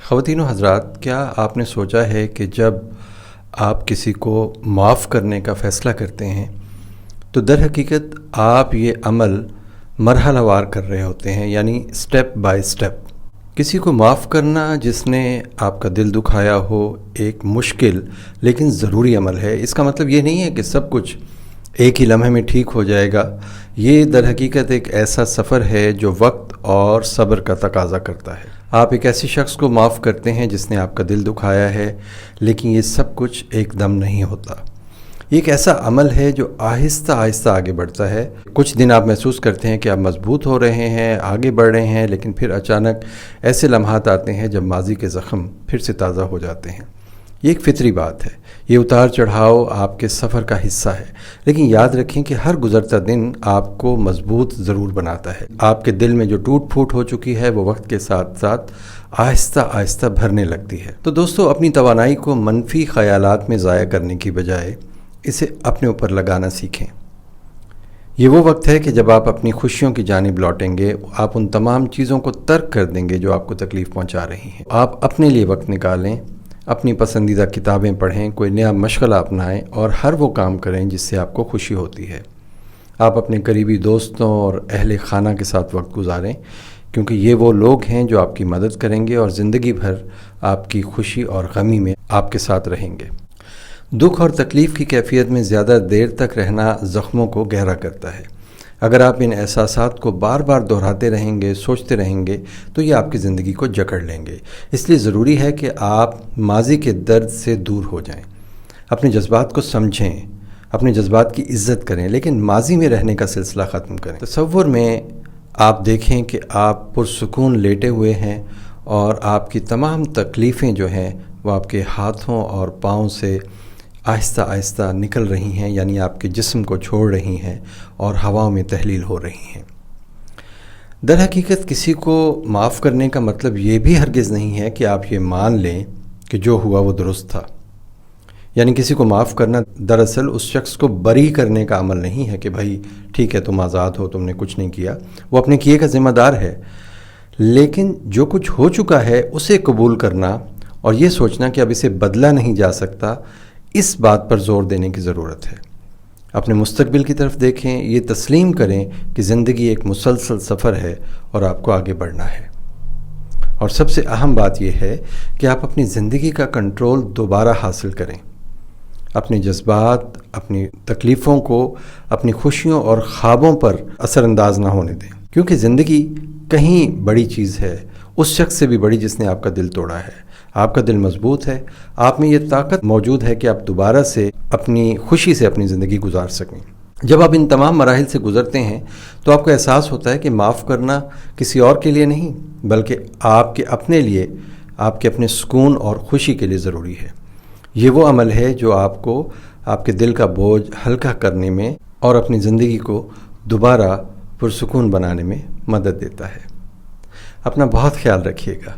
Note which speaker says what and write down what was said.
Speaker 1: خواتین و حضرات، کیا آپ نے سوچا ہے کہ جب آپ کسی کو معاف کرنے کا فیصلہ کرتے ہیں تو در حقیقت آپ یہ عمل مرحلہ وار کر رہے ہوتے ہیں، یعنی سٹیپ بائی سٹیپ۔ کسی کو معاف کرنا جس نے آپ کا دل دکھایا ہو ایک مشکل لیکن ضروری عمل ہے۔ اس کا مطلب یہ نہیں ہے کہ سب کچھ ایک ہی لمحے میں ٹھیک ہو جائے گا۔ یہ در حقیقت ایک ایسا سفر ہے جو وقت اور صبر کا تقاضا کرتا ہے۔ آپ ایک ایسے شخص کو معاف کرتے ہیں جس نے آپ کا دل دکھایا ہے، لیکن یہ سب کچھ ایک دم نہیں ہوتا۔ یہ ایک ایسا عمل ہے جو آہستہ آہستہ آگے بڑھتا ہے۔ کچھ دن آپ محسوس کرتے ہیں کہ آپ مضبوط ہو رہے ہیں، آگے بڑھ رہے ہیں، لیکن پھر اچانک ایسے لمحات آتے ہیں جب ماضی کے زخم پھر سے تازہ ہو جاتے ہیں۔ یہ ایک فطری بات ہے۔ یہ اتار چڑھاؤ آپ کے سفر کا حصہ ہے، لیکن یاد رکھیں کہ ہر گزرتا دن آپ کو مضبوط ضرور بناتا ہے۔ آپ کے دل میں جو ٹوٹ پھوٹ ہو چکی ہے وہ وقت کے ساتھ ساتھ آہستہ آہستہ بھرنے لگتی ہے۔ تو دوستو، اپنی توانائی کو منفی خیالات میں ضائع کرنے کی بجائے اسے اپنے اوپر لگانا سیکھیں۔ یہ وہ وقت ہے کہ جب آپ اپنی خوشیوں کی جانب لوٹیں گے، آپ ان تمام چیزوں کو ترک کر دیں گے جو آپ کو تکلیف پہنچا رہی ہیں۔ آپ اپنے لیے وقت نکالیں، اپنی پسندیدہ کتابیں پڑھیں، کوئی نیا مشغلہ اپنائیں اور ہر وہ کام کریں جس سے آپ کو خوشی ہوتی ہے۔ آپ اپنے قریبی دوستوں اور اہل خانہ کے ساتھ وقت گزاریں، کیونکہ یہ وہ لوگ ہیں جو آپ کی مدد کریں گے اور زندگی بھر آپ کی خوشی اور غمی میں آپ کے ساتھ رہیں گے۔ دکھ اور تکلیف کی کیفیت میں زیادہ دیر تک رہنا زخموں کو گہرا کرتا ہے۔ اگر آپ ان احساسات کو بار بار دہراتے رہیں گے، سوچتے رہیں گے، تو یہ آپ کی زندگی کو جکڑ لیں گے۔ اس لیے ضروری ہے کہ آپ ماضی کے درد سے دور ہو جائیں، اپنے جذبات کو سمجھیں، اپنے جذبات کی عزت کریں، لیکن ماضی میں رہنے کا سلسلہ ختم کریں۔ تصور میں آپ دیکھیں کہ آپ پرسکون لیٹے ہوئے ہیں اور آپ کی تمام تکلیفیں جو ہیں وہ آپ کے ہاتھوں اور پاؤں سے آہستہ آہستہ نکل رہی ہیں، یعنی آپ کے جسم کو چھوڑ رہی ہیں اور ہواؤں میں تحلیل ہو رہی ہیں۔ در حقیقت کسی کو معاف کرنے کا مطلب یہ بھی ہرگز نہیں ہے کہ آپ یہ مان لیں کہ جو ہوا وہ درست تھا۔ یعنی کسی کو معاف کرنا دراصل اس شخص کو بری کرنے کا عمل نہیں ہے کہ بھائی ٹھیک ہے، تم آزاد ہو، تم نے کچھ نہیں کیا، وہ اپنے کیے کا ذمہ دار ہے۔ لیکن جو کچھ ہو چکا ہے اسے قبول کرنا اور یہ سوچنا کہ اب اسے بدلا نہیں جا سکتا، اس بات پر زور دینے کی ضرورت ہے۔ اپنے مستقبل کی طرف دیکھیں، یہ تسلیم کریں کہ زندگی ایک مسلسل سفر ہے اور آپ کو آگے بڑھنا ہے۔ اور سب سے اہم بات یہ ہے کہ آپ اپنی زندگی کا کنٹرول دوبارہ حاصل کریں۔ اپنے جذبات، اپنی تکلیفوں کو اپنی خوشیوں اور خوابوں پر اثر انداز نہ ہونے دیں، کیونکہ زندگی کہیں بڑی چیز ہے، اس شخص سے بھی بڑی جس نے آپ کا دل توڑا ہے۔ آپ کا دل مضبوط ہے، آپ میں یہ طاقت موجود ہے کہ آپ دوبارہ سے اپنی خوشی سے اپنی زندگی گزار سکیں۔ جب آپ ان تمام مراحل سے گزرتے ہیں تو آپ کو احساس ہوتا ہے کہ معاف کرنا کسی اور کے لیے نہیں، بلکہ آپ کے اپنے لیے، آپ کے اپنے سکون اور خوشی کے لیے ضروری ہے۔ یہ وہ عمل ہے جو آپ کو آپ کے دل کا بوجھ ہلکا کرنے میں اور اپنی زندگی کو دوبارہ پرسکون بنانے میں مدد دیتا ہے۔ اپنا بہت خیال رکھیے گا۔